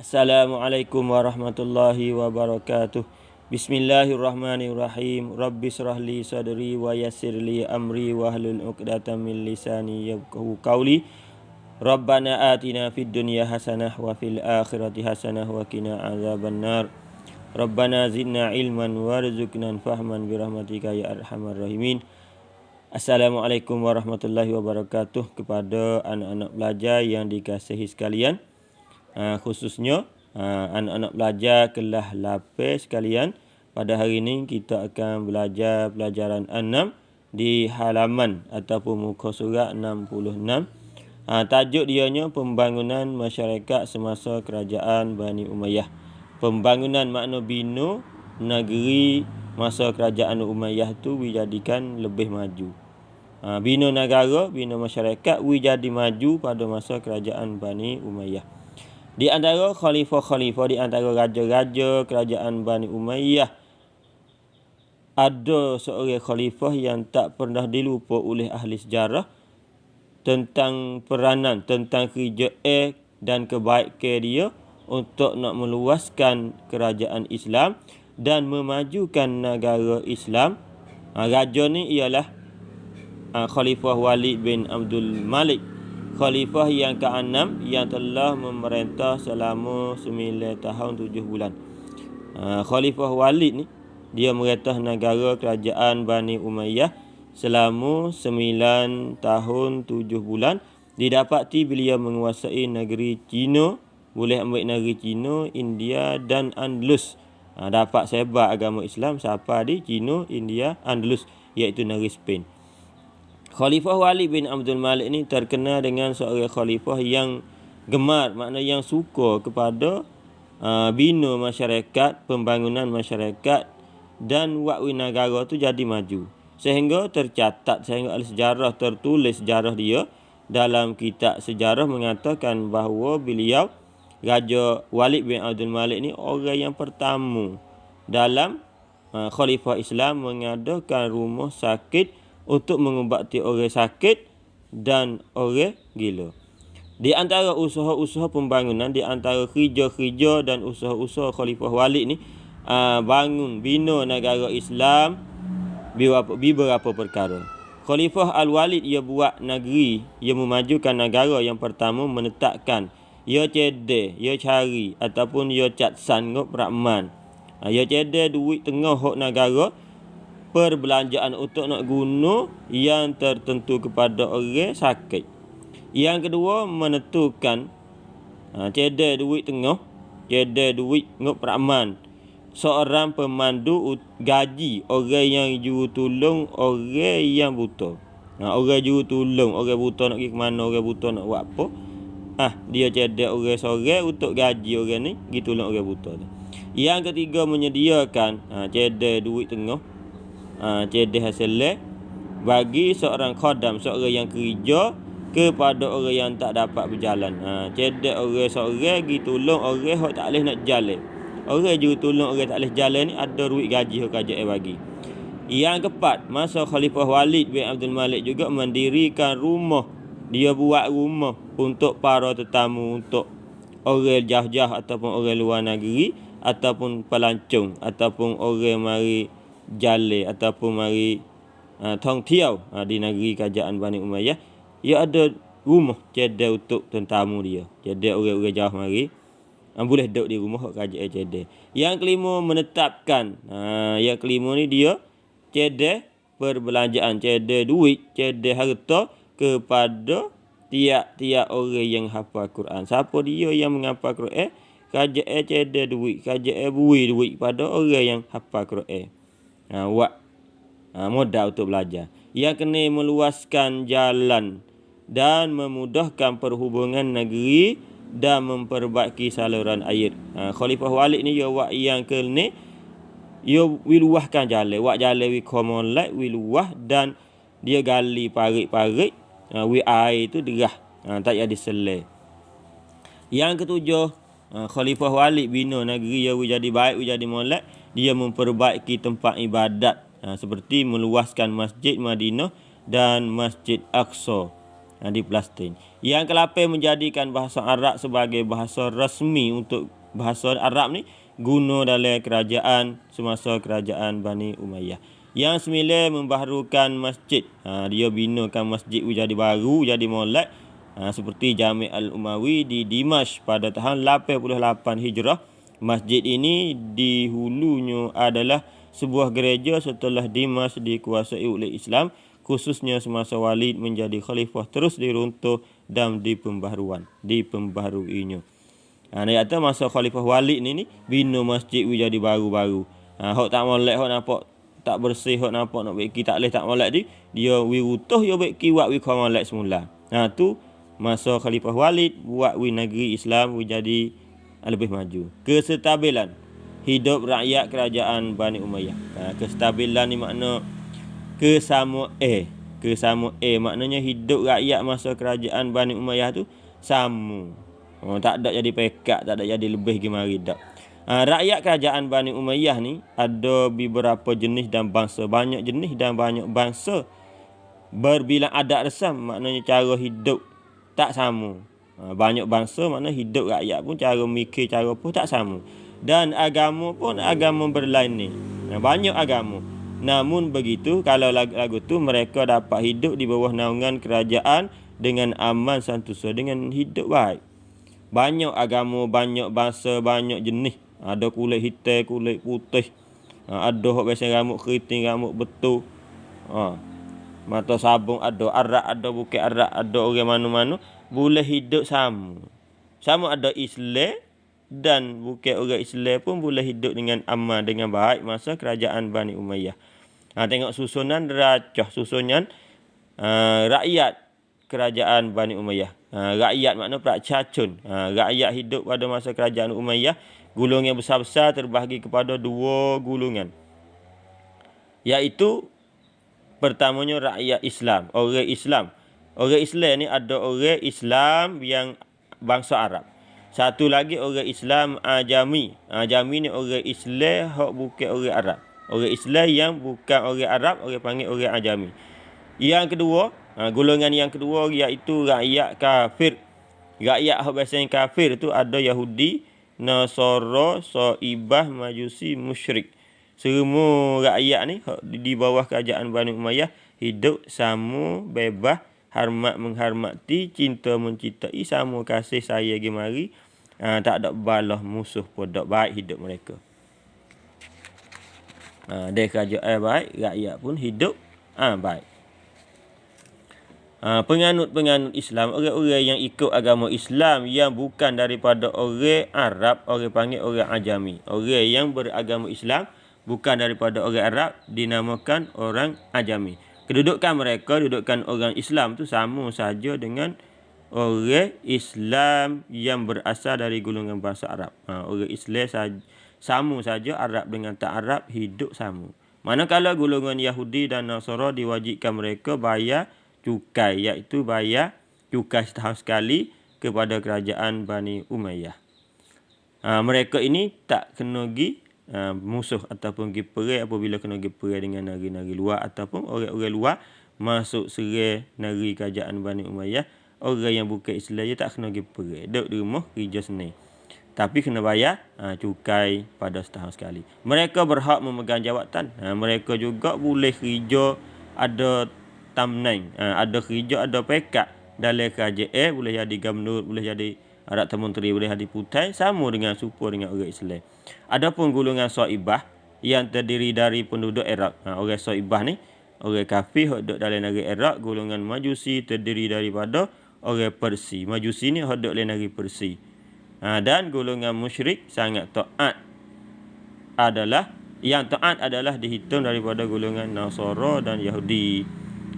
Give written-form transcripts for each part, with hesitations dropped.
Assalamualaikum warahmatullahi wabarakatuh. Bismillahirrahmanirrahim. Rabbi shrah li sadri wa yassir li amri wahlul 'uqdatam min lisani yafqahu qawli. Rabbana atina fid dunya hasanah wa fil akhirati hasanah wa qina adzabannar. Rabbana zidna ilman warzuqna fahman bi rahmatika ya arhamar rahimin. Assalamualaikum warahmatullahi wabarakatuh kepada anak-anak pelajar yang dikasihi sekalian. Khususnya anak-anak pelajar kelas 8 sekalian. Pada hari ini kita akan belajar pelajaran 6 di halaman ataupun muka surat 66. Tajuk dianya pembangunan masyarakat semasa kerajaan Bani Umayyah. Pembangunan makna bina negeri masa kerajaan Umayyah tu dijadikan lebih maju. Bina negara, bina masyarakat jadi maju pada masa kerajaan Bani Umayyah. Di antara khalifah-khalifah, di antara raja-raja kerajaan Bani Umayyah, ada seorang khalifah yang tak pernah dilupa oleh ahli sejarah tentang peranan, tentang kerja dan kebaikan dia untuk nak meluaskan kerajaan Islam dan memajukan negara Islam. Raja ni ialah Khalifah Walid bin Abdul Malik, khalifah yang ke-6 yang telah memerintah selama 9 tahun 7 bulan. Khalifah Walid ni dia merintah negara kerajaan Bani Umayyah selama 9 tahun 7 bulan. Didapati beliau menguasai negeri Cina, boleh ambil negeri Cina, India dan Andalus. Dapat sebar agama Islam sampai di Cina, India, Andalus, iaitu negeri Spain. Khalifah Walid bin Abdul Malik ni terkenal dengan seorang khalifah yang gemar, makna yang suka kepada bina masyarakat, pembangunan masyarakat dan wakwi negara tu jadi maju. Sehingga tercatat, sehingga ahli sejarah tertulis sejarah dia dalam kitab sejarah mengatakan bahawa beliau, Raja Walid bin Abdul Malik ni orang yang pertama dalam khalifah Islam mengadakan rumah sakit untuk mengubati orang sakit dan orang gila. Di antara usaha-usaha pembangunan, di antara kerja-kerja dan usaha-usaha Khalifah Walid ni, bangun bina negara Islam beberapa perkara. Khalifah Al-Walid ia buat negeri, ia memajukan negara. Yang pertama menetapkan, ia cedek, ia cari ataupun ia cat sanggup Rahman. Ia cedek duit tengah hak negara, perbelanjaan untuk nak guna yang tertentu kepada orang sakit. Yang kedua menentukan cedek duit tengah, cedek duit ngop Rahman, seorang pemandu gaji orang yang juru tolong orang yang buta. Orang juru tolong orang buta nak pergi ke mana, orang buta nak buat apa, dia cedek orang seorang untuk gaji orang ni pergi tolong orang buta tu. Yang ketiga menyediakan cedek duit tengah, cedek hasil bagi seorang khadam, seorang yang kerja kepada orang yang tak dapat berjalan. Cedek orang seorang pergi tolong orang yang tak boleh nak jalan. Orang juru tolong orang tak boleh jalan ni ada duit gaji yang kerajaan bagi. Yang keempat, masa Khalifah Walid bin Abdul Malik juga mendirikan rumah. Dia buat rumah untuk para tetamu, untuk orang jauh-jauh ataupun orang luar negeri, ataupun pelancong, ataupun orang mari jalan ataupun mari tongtiau di negeri kerajaan Bani Umayyah. Ia ada rumah cedek untuk tentamu dia. Cedek orang-orang jauh mari boleh duduk di rumah kerajaan cedek. Yang kelima menetapkan, yang kelima ni dia cedek perbelanjaan, cedek duit, cedek harta kepada tiap-tiap orang yang hafal Quran. Siapa dia yang menghafal Quran, kerajaan cedek duit, kerajaan beri duit pada orang yang hafal Quran. Modal untuk belajar. Yang kena meluaskan jalan dan memudahkan perhubungan negeri dan memperbaiki saluran air. Khalifah Walid ni yang kena wiluahkan jalan, jalan wi komolat wiluah, dan dia gali parit-parit air tu derah, tak jadi selai. Yang ketujuh, Khalifah Walid bina negeri jadi baik, jadi molek. Dia memperbaiki tempat ibadat, seperti meluaskan Masjid Madinah dan Masjid Aqsa. di Palestin. Yang ke-8 menjadikan bahasa Arab sebagai bahasa rasmi untuk bahasa Arab ni guna dalam kerajaan semasa kerajaan Bani Umayyah. Yang 9 membaharukan masjid. Dia binakan masjid jadi baru, jadi molek. Seperti Jami' Al-Umawi di Dimash pada tahun 88 Hijrah. Masjid ini di hulunya adalah sebuah gereja setelah Dimash dikuasai oleh Islam, khususnya semasa Walid menjadi khalifah, terus diruntuh dan dipembaharuinya. Dia kata masa Khalifah Walid ni bina masjid jadi baru-baru. Hak tak molek, hak nampak tak bersih, hak nampak nak baiki tak leh tak molek dia runtuh dia baiki buat kau molek semula. Tu masa Khalifah Walid buat negeri Islam jadi lebih maju. Kestabilan hidup rakyat kerajaan Bani Umayyah. Kestabilan ni makna kesamaan maknanya hidup rakyat masa kerajaan Bani Umayyah tu sama. Tak ada jadi pekat, tak ada jadi lebih gimari dak. Rakyat kerajaan Bani Umayyah ni ada beberapa jenis dan bangsa, banyak jenis dan banyak bangsa. Berbilang adat resam maknanya cara hidup tak sama. Banyak bangsa makna hidup rakyat pun cara mikir, cara pun tak sama. Dan agama pun agama berlain ni. Banyak agama. Namun begitu, kalau lagu tu mereka dapat hidup di bawah naungan kerajaan dengan aman santosa, dengan hidup baik. Banyak agama, banyak bangsa, banyak jenis. Ada kulit hitam, kulit putih. Ada hok biasa rambut keriting, rambut betul. Mata sabung ada, Arab ada, bukan Arab ada, orang mana-mana boleh hidup sama. Sama ada Islam dan bukan orang Islam pun boleh hidup dengan aman, dengan baik masa kerajaan Bani Umayyah. Tengok susunan derajah, susunan rakyat kerajaan Bani Umayyah. Rakyat makna prakcacun. Rakyat hidup pada masa kerajaan Umayyah, golongan besar-besar terbahagi kepada 2 golongan. Iaitu pertamanya rakyat Islam, orang Islam. Orang Islam ni ada orang Islam yang bangsa Arab. Satu lagi orang Islam Ajami. Ajami ni orang Islam hak bukan orang Arab. Orang Islam yang bukan orang Arab, orang panggil orang Ajami. Yang kedua, golongan yang kedua iaitu rakyat kafir. Rakyat hak biasa yang kafir tu ada Yahudi, Nasara, Saibah, Majusi, musyrik. Semua rakyat ni di bawah kerajaan Bani Umayyah hidup sama, bebas, hormat menghormati, cinta mencintai, sama kasih sayang gemari. Tak ada balah musuh pun, tak baik hidup mereka. Dia kerajaan baik, rakyat pun hidup baik. Penganut-penganut Islam, orang-orang yang ikut agama Islam yang bukan daripada orang Arab, orang panggil orang Ajami. Orang yang beragama Islam bukan daripada orang Arab dinamakan orang Ajami. Kedudukan mereka, kedudukan orang Islam tu sama saja dengan orang Islam yang berasal dari golongan bangsa Arab. Orang Islam sama saja, Arab dengan tak Arab hidup sama. Manakala golongan Yahudi dan Nasara diwajibkan mereka bayar cukai, iaitu bayar cukai setahun sekali kepada kerajaan Bani Umayyah. Mereka ini tak kena pergi musuh ataupun pergi perang apabila kena pergi perang dengan negeri-negeri luar ataupun orang-orang luar masuk serang negeri kerajaan Bani Umayyah. Orang yang bukan Islam je tak kena pergi perang, duduk di rumah kerja seni. Tapi kena bayar cukai pada setahun sekali. Mereka berhak memegang jawatan. Mereka juga boleh kerja, ada tamnain, ada kerja, ada pekat dalam kerajaan. Boleh jadi gubernur, boleh jadi Raja Menteri, boleh jadi putai, sama dengan serupa dengan orang Islam. Adapun golongan Saibah yang terdiri dari penduduk Iraq. Orang Saibah ni orang kafir hidup dalam negeri Iraq. Golongan Majusi terdiri daripada orang Persi. Majusi ni hidup dalam negeri Persi. Dan golongan musyrik sangat taat adalah dihitung daripada golongan Nasara dan Yahudi.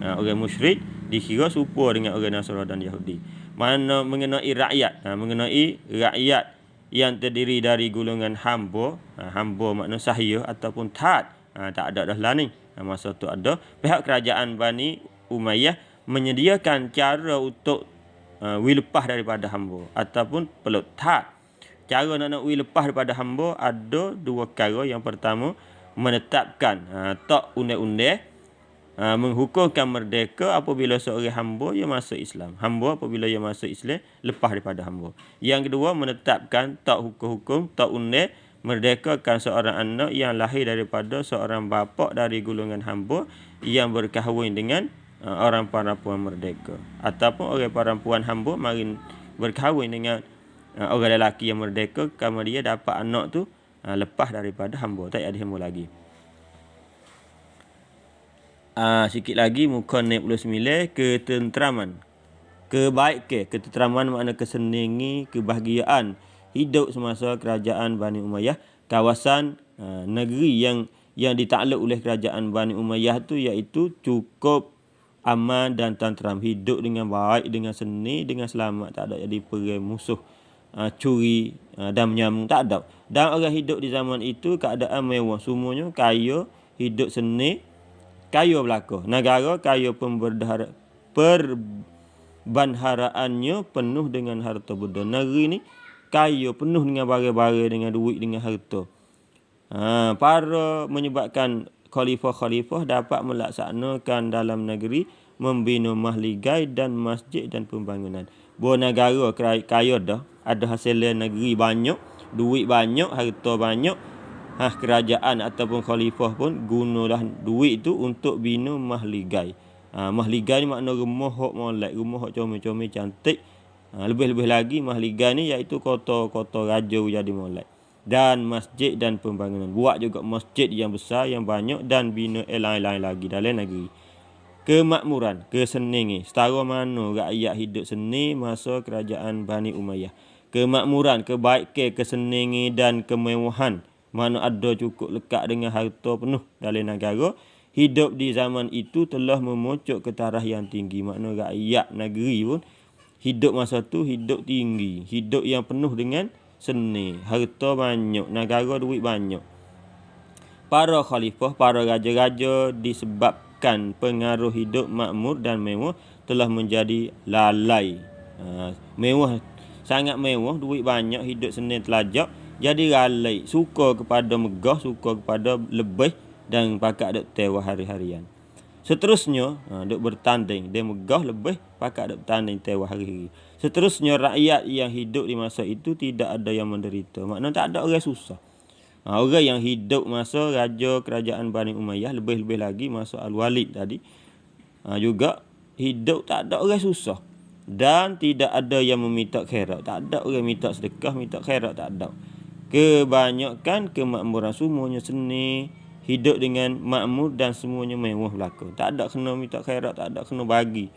Orang musyrik dikira serupa dengan orang Nasara dan Yahudi. Mana mengenai rakyat, mengenai rakyat yang terdiri dari golongan hamba, hamba makna sahaya ataupun taat, tak ada dah lah ni. Masa tu ada pihak kerajaan Bani Umayyah menyediakan cara untuk lepas daripada hamba ataupun peluk taat. Cara nak lepas daripada hamba ada 2 perkara. Yang pertama, menetapkan tak undang-undang menghukumkan merdeka apabila seorang hamba ia masuk Islam. Hamba apabila ia masuk Islam lepas daripada hamba. Yang kedua, menetapkan tak hukum-hukum, tak undang merdekakan seorang anak yang lahir daripada seorang bapa dari golongan hamba yang berkahwin dengan orang perempuan merdeka, ataupun orang perempuan hamba mari berkahwin dengan orang lelaki yang merdeka, kerana dia dapat anak tu lepas daripada hamba, tak ada hamba lagi. Sikit lagi muka 69, ketenteraman. Ketenteraman makna kesenangan, kebahagiaan hidup semasa kerajaan Bani Umayyah. Kawasan negeri yang ditakluk oleh kerajaan Bani Umayyah tu iaitu cukup aman dan tenteram, hidup dengan baik, dengan seni, dengan selamat, tak ada jadi perang musuh, curi dan menyambung, tak ada. Dan orang hidup di zaman itu keadaan mewah, semuanya kaya, hidup seni, kaya belaka. Negara kaya, perbandharaannya penuh dengan harta benda. Negeri ni kaya, penuh dengan barang-barang, dengan duit, dengan harta. Para menyebabkan khalifah-khalifah dapat melaksanakan dalam negeri membina mahligai dan masjid dan pembangunan. Buat negara kaya dah, ada hasil negeri banyak, duit banyak, harta banyak. Kerajaan ataupun khalifah pun gunalah duit tu untuk bina mahligai. Mahligai ni makna rumah hok molek, rumah hok comel-comel cantik. Lebih-lebih lagi mahligai ni iaitu kota-kota raja jadi molek. Dan masjid dan pembangunan. Buat juga masjid yang besar, yang banyak, dan bina lain-lain lagi dalam negeri. Kemakmuran, kesenangan. Setara mana rakyat hidup seni masa kerajaan Bani Umayyah. Kemakmuran, kebaikan, kesenangan dan kemewahan. Mana ada cukup lekat dengan harta penuh dalam negara. Hidup di zaman itu telah memuncak ke taraf yang tinggi. Makna rakyat negeri pun hidup masa tu hidup tinggi. Hidup yang penuh dengan seni, harta banyak, negara duit banyak. Para khalifah, para raja-raja disebabkan pengaruh hidup makmur dan mewah telah menjadi lalai. Mewah, sangat mewah, duit banyak, hidup seni telajak, jadi lalai, suka kepada megah, suka kepada lebih dan pakat duk tewa hari-harian. Seterusnya, duk bertanding, dia megah lebih, pakat duk bertanding tewa hari-hari. Seterusnya, rakyat yang hidup di masa itu tidak ada yang menderita. Maknanya tak ada orang susah. Orang yang hidup masa raja kerajaan Bani Umayyah, lebih-lebih lagi masa Al-Walid tadi, juga hidup tak ada orang susah. Dan tidak ada yang meminta khairat. Tak ada orang minta sedekah, minta khairat, tak ada. Kebanyakan kemakmuran, semuanya seni, hidup dengan makmur dan semuanya mewah belaka. Tak ada kena minta khairat, tak ada kena bagi,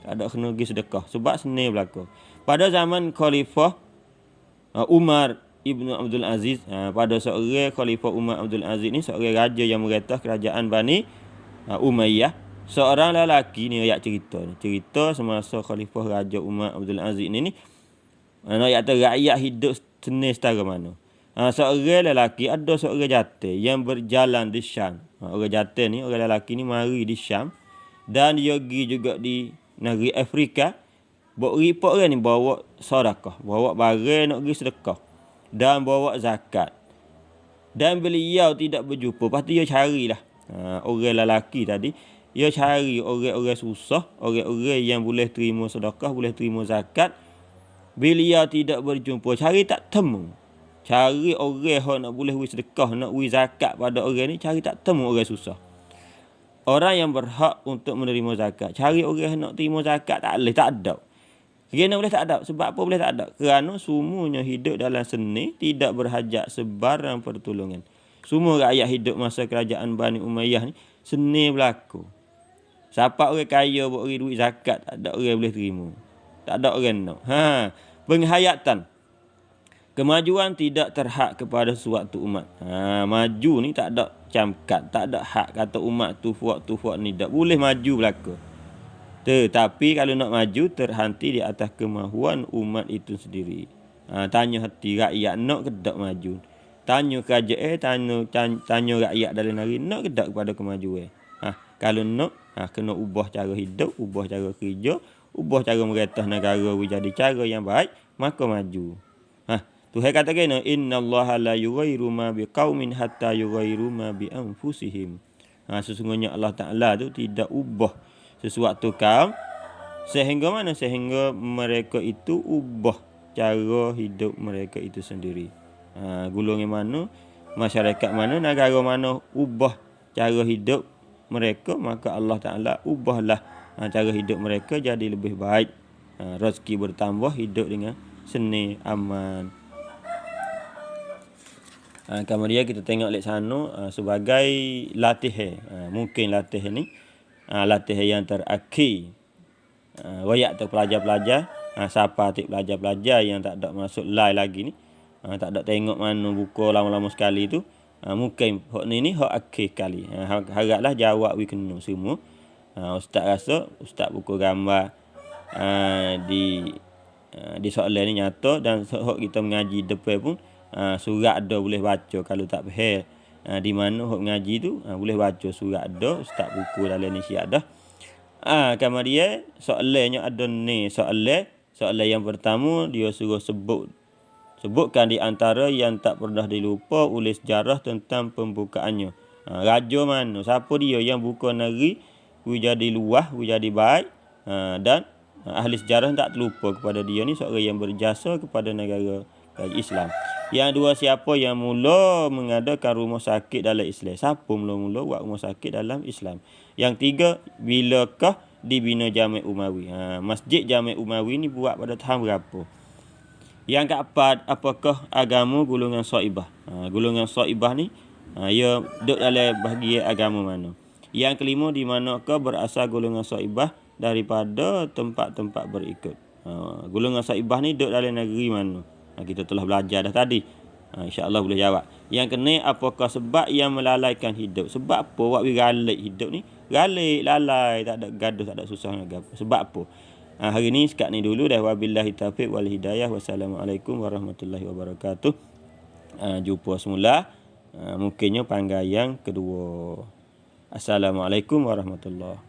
tak ada kena pergi sedekah, sebab seni belaka. Pada zaman Khalifah Umar Ibnu Abdul Aziz, pada seorang Khalifah Umar Abdul Aziz ni, seorang raja yang merintah kerajaan Bani Umayyah. Seorang lelaki ni ayat cerita semasa Khalifah Raja Umar Abdul Aziz ni ayat rakyat hidup seni setara mana. Seorang lelaki, ada seorang jatuh yang berjalan di Syam. Orang jatuh ni, orang lelaki ni mari di Syam, dan dia pergi juga di negeri Afrika. Report orang ni bawa sedekah, bawa barang nak pergi sedekah dan bawa zakat. Dan beliau tidak berjumpa, pasti dia carilah orang lelaki tadi. Dia cari orang-orang susah, orang-orang yang boleh terima sedekah, boleh terima zakat. Beliau tidak berjumpa, cari tak temu. Cari orang yang nak boleh beri sedekah, nak beri zakat pada orang ni, cari tak temu orang susah. Orang yang berhak untuk menerima zakat, cari orang yang nak terima zakat, tak boleh, tak ada. Kerana boleh tak ada? Sebab apa boleh tak ada? Kerana semuanya hidup dalam seni, tidak berhajat sebarang pertolongan. Semua rakyat hidup masa kerajaan Bani Umayyah ni, seni berlaku. Siapa orang kaya buat beri duit zakat, tak ada orang boleh terima. Tak ada orang nak. Penghayatan. Kemajuan tidak terhad kepada suatu umat. Maju ni tak ada camkat, tak ada hak kata umat tu fuak ni tak boleh maju belaka. Tetapi kalau nak maju, terhenti di atas kemahuan umat itu sendiri. Tanya hati rakyat nak ke tak maju. Tanya kerajaan, tanya rakyat dalam negeri nak ke tak kepada kemajuan. Kalau nak, kena ubah cara hidup, ubah cara kerja, ubah cara merintah negara jadi cara yang baik, maka maju. Tuhan kata kena, innallaha la yughayyiru ma biqaumin hatta yughayyiru ma bi anfusihim. Sesungguhnya Allah Ta'ala tu tidak ubah sesuatu kaum sehingga mana? Sehingga mereka itu ubah cara hidup mereka itu sendiri. Golongan mana, masyarakat mana, negara mana ubah cara hidup mereka, maka Allah Ta'ala ubahlah cara hidup mereka jadi lebih baik. Rezeki bertambah, hidup dengan seni, aman. Kemudian kita tengok lek sana sebagai latihan. Mungkin latihan ni latihan yang terakhir. Wayak tu pelajar-pelajar, siapa tu pelajar-pelajar yang tak ada masuk live lagi ni, tak ada tengok mana buku lama-lama sekali tu, mungkin hak ni hak akhir kali. Haraplah jawab we kena semua. Ustaz rasa ustaz buku gambar di soalan ni nyata, dan hak kita mengaji depan pun surat ada boleh baca. Kalau tak faham di mana hak mengaji tu, boleh baca surat ada, ustaz buku dalam ni siap dah. Kemudian soalannya ada ni, soalan yang pertama dia suruh sebutkan di antara yang tak pernah dilupa oleh sejarah tentang pembukaannya. Raja mana, siapa dia yang buka negeri jadi luas, jadi baik, dan ahli sejarah tak terlupa kepada dia ni seorang yang berjasa kepada negara Islam. Yang dua, siapa yang mula mengadakan rumah sakit dalam Islam? Siapa mula-mula buat rumah sakit dalam Islam? Yang tiga, bilakah dibina Jami' Umawi? Masjid Jami' Umawi ni buat pada tahun berapa? Yang keempat, apakah agama golongan Saibah? Golongan Saibah ni ia duduk dalam bahagian agama mana? Yang kelima, di manakah berasal golongan Saibah daripada tempat-tempat berikut? Golongan Saibah ni duduk dalam negeri mana? Kita telah belajar dah tadi. InsyaAllah boleh jawab. Yang kena, apakah sebab yang melalaikan hidup? Sebab apa buat galak hidup ni? Galak, lalai, tak ada gaduh, tak ada susah nak apa. Sebab apa? Hari ni sekat ni dulu dah. Wabillahi taufiq wal hidayah. Wassalamualaikum warahmatullahi wabarakatuh. Jumpa semula. Mungkinnya panggai yang kedua. Assalamualaikum warahmatullahi